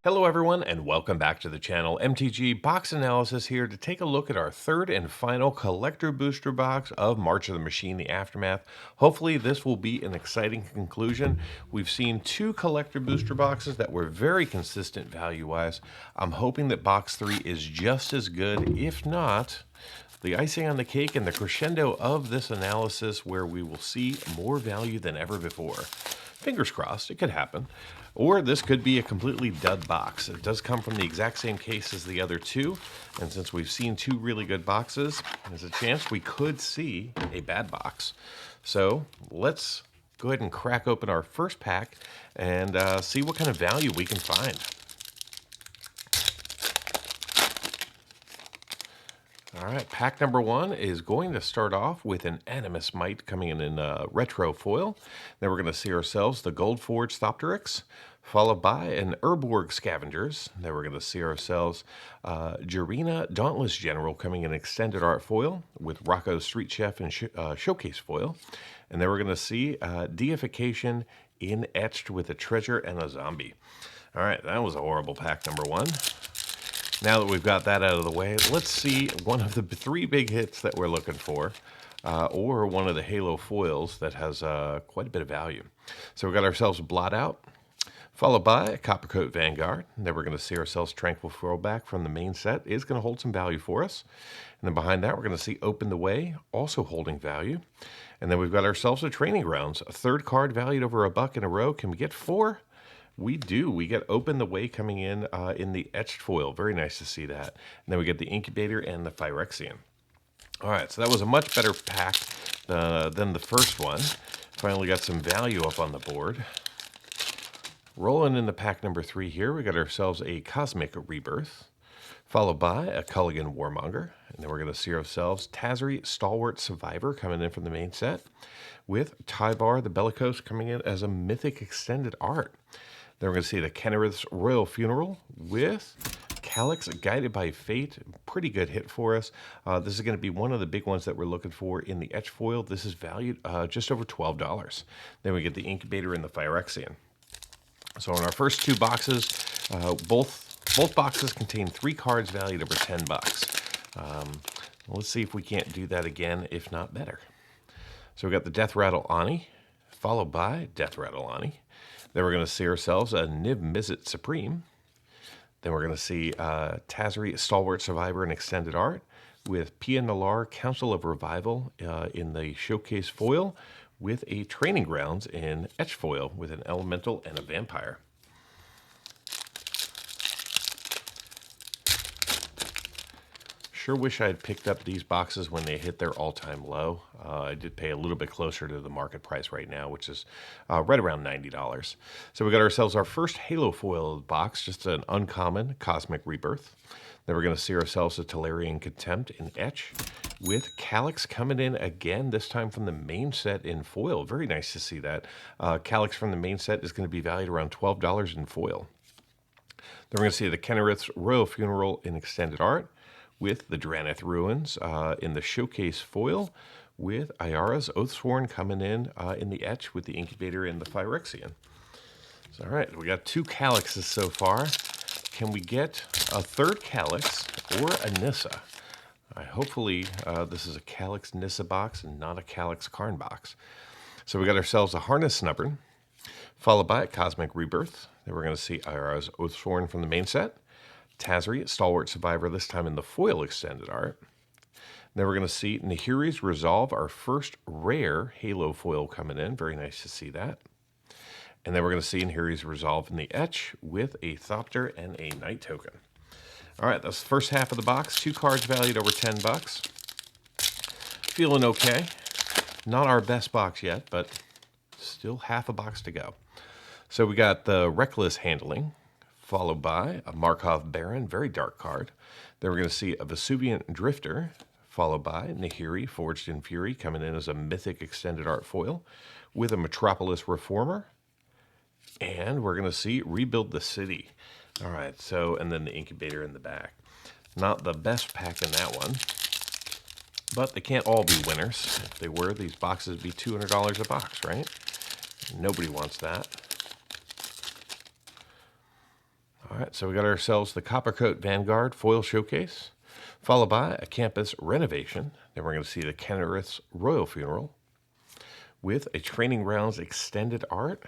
Hello everyone and welcome back to the channel. MTG Box Analysis here to take a look at our third and final collector booster box of March of the Machine, the Aftermath. Hopefully this will be an exciting conclusion. We've seen two collector booster boxes that were very consistent value-wise. I'm hoping that box 3 is just as good, if not the icing on the cake and the crescendo of this analysis where we will see more value than ever before. Fingers crossed, it could happen. Or this could be a completely dud box. It does come from the exact same case as the other two, and since we've seen two really good boxes, there's a chance we could see a bad box. So let's go ahead and crack open our first pack and see what kind of value we can find. All right, pack number 1 is going to start off with an Animus Mite coming in retro foil. Then we're going to see ourselves the Gold Forge Thopteryx, followed by an Urborg Scavengers. Then we're going to see ourselves Jarina Dauntless General coming in extended art foil with Rocco Street Chef and showcase foil. And then we're going to see Deification in etched with a treasure and a zombie. All right, that was a horrible pack number 1. Now that we've got that out of the way, let's see one of the 3 big hits that we're looking for, or one of the Halo foils that has quite a bit of value. So we've got ourselves a Blot Out, followed by a Coppercoat Vanguard. And then we're going to see ourselves Tranquil Throwback from the main set is going to hold some value for us. And then behind that, we're going to see Open the Way, also holding value. And then we've got ourselves a Training Grounds, a 3rd card valued over $1 in a row. Can we get 4? We do. We get Open the Way coming in the etched foil. Very nice to see that. And then we get the Incubator and the Phyrexian. All right, so that was a much better pack than the first one. Finally got some value up on the board. Rolling into pack number 3 here, we got ourselves a Cosmic Rebirth, followed by a Culligan Warmonger. And then we're going to see ourselves Tazri Stalwart Survivor coming in from the main set, with Tyvar the Bellicose coming in as a Mythic Extended Art. Then we're going to see the Kennerith's Royal Funeral with Calyx Guided by Fate. Pretty good hit for us. This is going to be one of the big ones that we're looking for in the etch foil. This is valued just over $12. Then we get the Incubator and the Phyrexian. So in our first 2 boxes, both boxes contain 3 cards valued over $10. Let's see if we can't do that again, if not better. So we got the Death Rattle Ani, followed by Death Rattle Ani. Then we're going to see ourselves a Niv Mizzet Supreme. Then we're going to see Tazri Stalwart Survivor in extended art with Pia Nalar Council of Revival in the showcase foil with a Training Grounds in etch foil with an Elemental and a Vampire. Sure wish I had picked up these boxes when they hit their all-time low. I did pay a little bit closer to the market price right now, which is right around $90. So we got ourselves our first Halo foil box, just an uncommon Cosmic Rebirth. Then we're going to see ourselves a Tolarian Contempt in etch with Calyx coming in again, this time from the main set in foil. Very nice to see that. Calyx from the main set is going to be valued around $12 in foil. Then we're going to see the Kennerith's Royal Funeral in extended art with the Draneth Ruins in the showcase foil, with Ayara's Oathsworn coming in the etch with the Incubator and the Phyrexian. So, all right, we got 2 Calyxes so far. Can we get a 3rd Calyx or a Nissa? Hopefully this is a Calyx Nissa box and not a Calyx Karn box. So we got ourselves a Harness Snubber, followed by a Cosmic Rebirth. Then we're going to see Ayara's Oathsworn from the main set. Tazri, Stalwart Survivor, this time in the foil extended art. Then we're going to see Nahiri's Resolve, our first rare Halo foil coming in. Very nice to see that. And then we're going to see Nahiri's Resolve in the etch with a Thopter and a Night Token. All right, that's the first half of the box. 2 cards valued over $10. Feeling okay. Not our best box yet, but still half a box to go. So we got the Reckless Handling, followed by a Markov Baron, very dark card. Then we're going to see a Vesuvian Drifter, followed by Nahiri, Forged in Fury, coming in as a Mythic Extended Art foil, with a Metropolis Reformer. And we're going to see Rebuild the City. All right, so, and then the Incubator in the back. Not the best pack in that one, but they can't all be winners. If they were, these boxes would be $200 a box, right? Nobody wants that. All All right, so we got ourselves the Coppercoat Vanguard foil showcase, followed by a campus renovation. Then we're going to see the Kennerith's Royal Funeral with a Training Grounds extended art.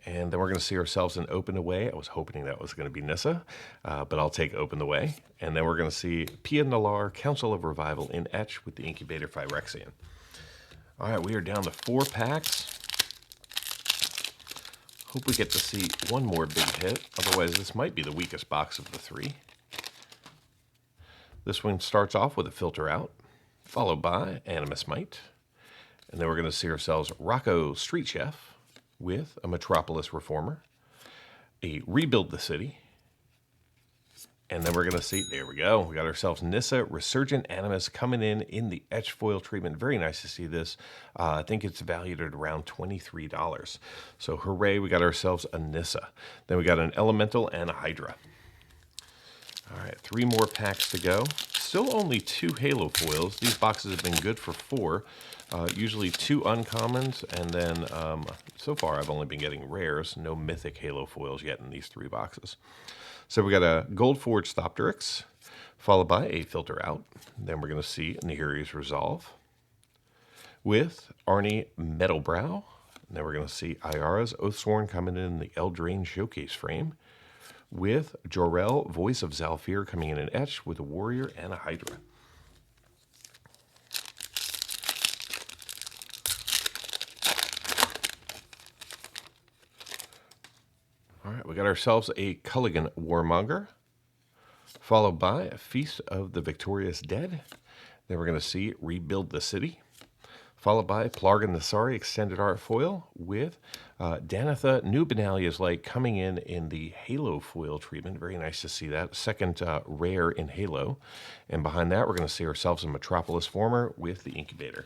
And then we're going to see ourselves in Open the Way. I was hoping that was going to be Nissa, but I'll take Open the Way. And then we're going to see Pia Nalar, Council of Revival in Etch with the Incubator Phyrexian. All right, we are down to 4 packs. Hope we get to see one more big hit. Otherwise, this might be the weakest box of the 3. This one starts off with a Filter Out, followed by Animus Might. And then we're going to see ourselves Rocco Street Chef with a Metropolis Reformer, a Rebuild the City, and then we're going to see, there we go, we got ourselves Nissa Resurgent Animus coming in the etch foil treatment. Very nice to see this. I think it's valued at around $23. So hooray, we got ourselves a Nissa. Then we got an Elemental and a Hydra. All right, 3 more packs to go. Still only 2 Halo foils. These boxes have been good for 4. Usually 2 uncommons, and then so far I've only been getting rares. No mythic Halo foils yet in these 3 boxes. So we got a Gold Forged Thopterix, followed by a Filter Out. Then we're going to see Nahiri's Resolve with Arnie Metalbrow. And then we're going to see Ayara's Oathsworn coming in the Eldraine Showcase frame, with Jor-El, Voice of Zhalfir, coming in an etch with a Warrior and a Hydra. All right, we got ourselves a Culligan Warmonger, followed by a Feast of the Victorious Dead. Then we're going to see Rebuild the City, followed by Plargan Nassari Extended Art Foil with Danitha New Benalia's Light coming in the Halo foil treatment. Very nice to see that. Second rare in Halo. And behind that, we're going to see ourselves a Metropolis Former with the Incubator.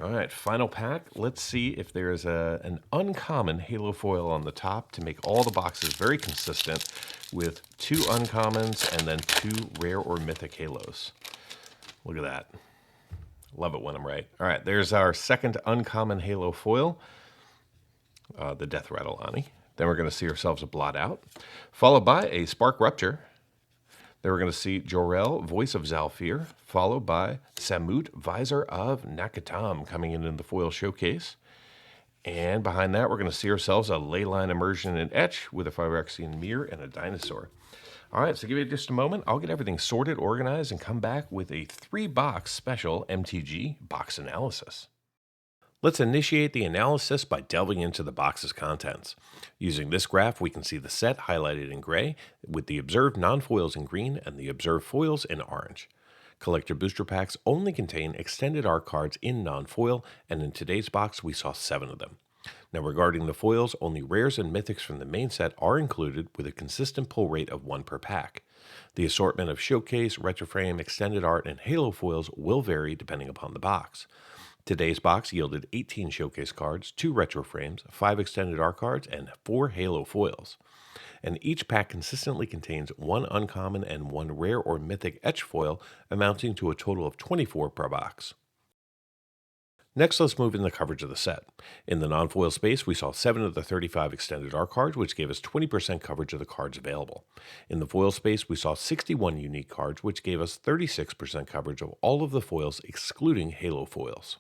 All right, final pack. Let's see if there is an uncommon Halo foil on the top to make all the boxes very consistent with 2 uncommons and then 2 rare or mythic Halos. Look at that. Love it when I'm right. All right, there's our second uncommon Halo foil, the Death Rattle Ani. Then we're going to see ourselves a Blot Out, followed by a Spark Rupture. Then we're going to see Jor-El, Voice of Zhalfir, followed by Samut, Visor of Nakatam, coming in the foil showcase. And behind that, we're going to see ourselves a Leyline Immersion in Etch with a Phyrexian Mirror and a Dinosaur. All right, so give it just a moment. I'll get everything sorted, organized, and come back with a 3-box special MTG box analysis. Let's initiate the analysis by delving into the box's contents. Using this graph, we can see the set highlighted in gray, with the observed non-foils in green and the observed foils in orange. Collector booster packs only contain extended art cards in non-foil, and in today's box we saw 7 of them. Now regarding the foils, only rares and mythics from the main set are included with a consistent pull rate of 1 per pack. The assortment of showcase, retroframe, extended art, and Halo foils will vary depending upon the box. Today's box yielded 18 showcase cards, 2 retro frames, 5 extended art cards, and 4 Halo foils. And each pack consistently contains 1 uncommon and 1 rare or mythic etch foil, amounting to a total of 24 per box. Next, let's move in the coverage of the set. In the non-foil space, we saw 7 of the 35 extended art cards, which gave us 20% coverage of the cards available. In the foil space, we saw 61 unique cards, which gave us 36% coverage of all of the foils, excluding Halo foils.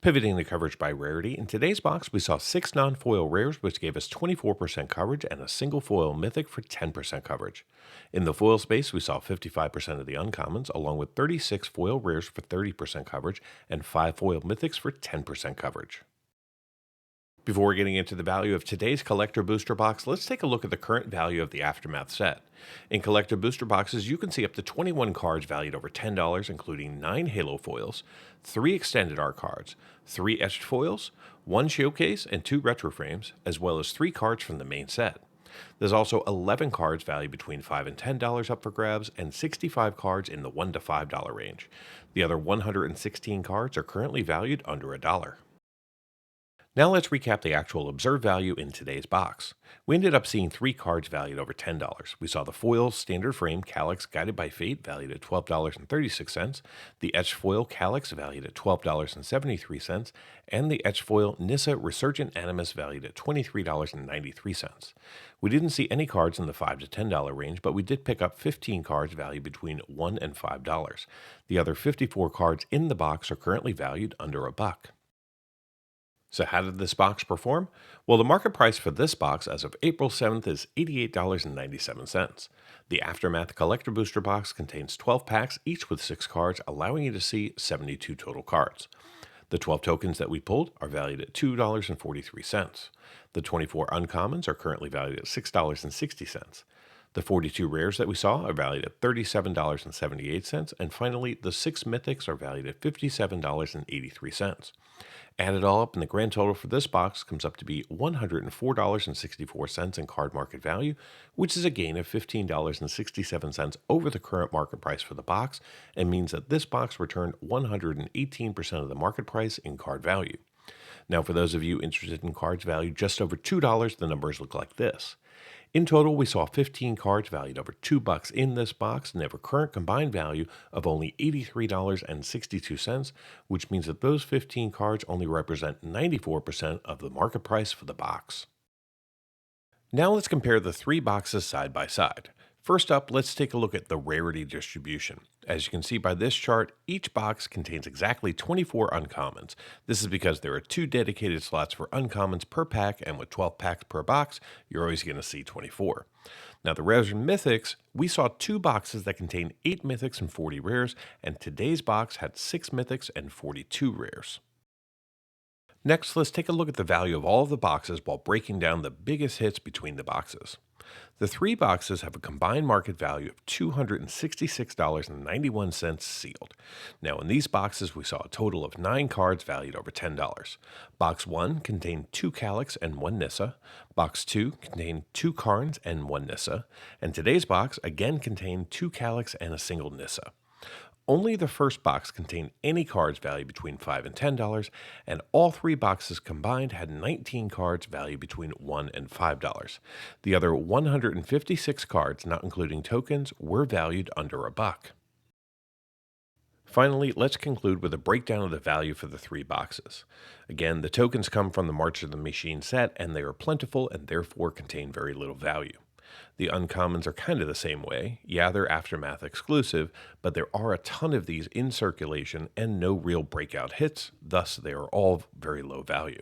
Pivoting the coverage by rarity, in today's box we saw 6 non-foil rares, which gave us 24% coverage, and a single foil mythic for 10% coverage. In the foil space, we saw 55% of the uncommons, along with 36 foil rares for 30% coverage, and 5 foil mythics for 10% coverage. Before getting into the value of today's collector booster box, let's take a look at the current value of the Aftermath set. In collector booster boxes, you can see up to 21 cards valued over $10, including 9 Halo foils, 3 extended art cards, 3 etched foils, 1 showcase, and 2 retro frames, as well as 3 cards from the main set. There's also 11 cards valued between $5 and $10 up for grabs, and 65 cards in the $1 to $5 range. The other 116 cards are currently valued under $1. Now let's recap the actual observed value in today's box. We ended up seeing three cards valued over $10. We saw the foil standard frame Calyx Guided by Fate valued at $12.36, the etched foil Calyx valued at $12.73, and the etched foil Nissa Resurgent Animus valued at $23.93. We didn't see any cards in the $5 to $10 range, but we did pick up 15 cards valued between $1 and $5. The other 54 cards in the box are currently valued under $1. So how did this box perform? Well, the market price for this box as of April 7th is $88.97. The Aftermath Collector Booster box contains 12 packs, each with 6 cards, allowing you to see 72 total cards. The 12 tokens that we pulled are valued at $2.43. The 24 uncommons are currently valued at $6.60. The 42 rares that we saw are valued at $37.78, and finally, the 6 mythics are valued at $57.83. Add it all up, and the grand total for this box comes up to be $104.64 in card market value, which is a gain of $15.67 over the current market price for the box, and means that this box returned 118% of the market price in card value. Now, for those of you interested in cards valued just over $2, the numbers look like this. In total, we saw 15 cards valued over $2 in this box and have a current combined value of only $83.62, which means that those 15 cards only represent 94% of the market price for the box. Now let's compare the three boxes side by side. First up, let's take a look at the rarity distribution. As you can see by this chart, each box contains exactly 24 uncommons. This is because there are 2 dedicated slots for uncommons per pack, and with 12 packs per box, you're always going to see 24. Now, the rares and mythics, we saw 2 boxes that contain 8 mythics and 40 rares, and today's box had 6 mythics and 42 rares. Next, let's take a look at the value of all of the boxes while breaking down the biggest hits between the boxes. The 3 boxes have a combined market value of $266.91 sealed. Now, in these boxes, we saw a total of 9 cards valued over $10. Box 1 contained 2 Calyx and 1 Nissa. Box 2 contained 2 Karns and 1 Nissa. And today's box again contained 2 Calyx and a single Nissa. Only the first box contained any cards valued between $5 and $10, and all 3 boxes combined had 19 cards valued between $1 and $5. The other 156 cards, not including tokens, were valued under $1. Finally, let's conclude with a breakdown of the value for the 3 boxes. Again, the tokens come from the March of the Machine set, and they are plentiful and therefore contain very little value. The uncommons are kind of the same way. Yeah, they're Aftermath exclusive, but there are a ton of these in circulation and no real breakout hits, thus they are all very low value.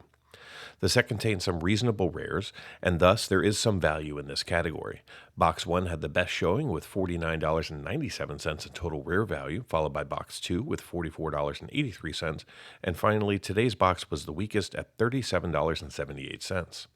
The set contains some reasonable rares, and thus there is some value in this category. Box 1 had the best showing with $49.97 in total rare value, followed by Box 2 with $44.83, and finally today's box was the weakest at $37.78.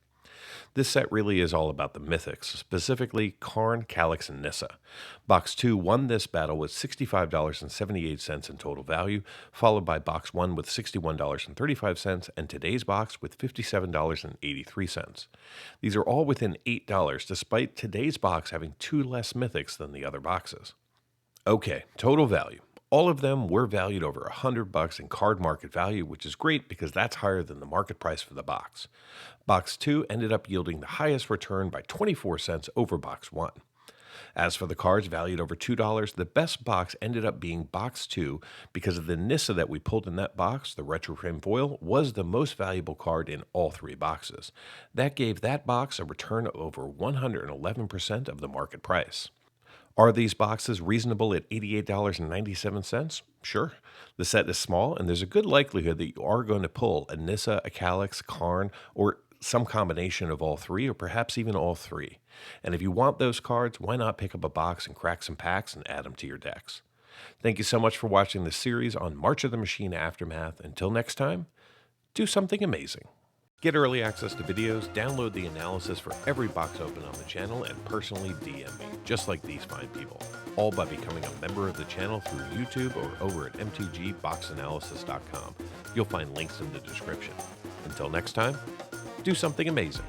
This set really is all about the mythics, specifically Karn, Calyx, and Nissa. Box 2 won this battle with $65.78 in total value, followed by Box 1 with $61.35, and today's box with $57.83. These are all within $8, despite today's box having 2 less mythics than the other boxes. Okay, total value. All of them were valued over $100 in card market value, which is great because that's higher than the market price for the box. Box 2 ended up yielding the highest return by 24 cents over Box 1. As for the cards valued over $2, the best box ended up being Box 2 because of the Nissa that we pulled in that box. The Retro Frame Foil was the most valuable card in all 3 boxes. That gave that box a return of over 111% of the market price. Are these boxes reasonable at $88.97? Sure. The set is small, and there's a good likelihood that you are going to pull a Nissa, a Calyx, Karn, or some combination of all 3, or perhaps even all 3. And if you want those cards, why not pick up a box and crack some packs and add them to your decks? Thank you so much for watching this series on March of the Machine Aftermath. Until next time, do something amazing. Get early access to videos, download the analysis for every box open on the channel, and personally DM me, just like these fine people, all by becoming a member of the channel through YouTube or over at mtgboxanalysis.com. You'll find links in the description. Until next time, do something amazing.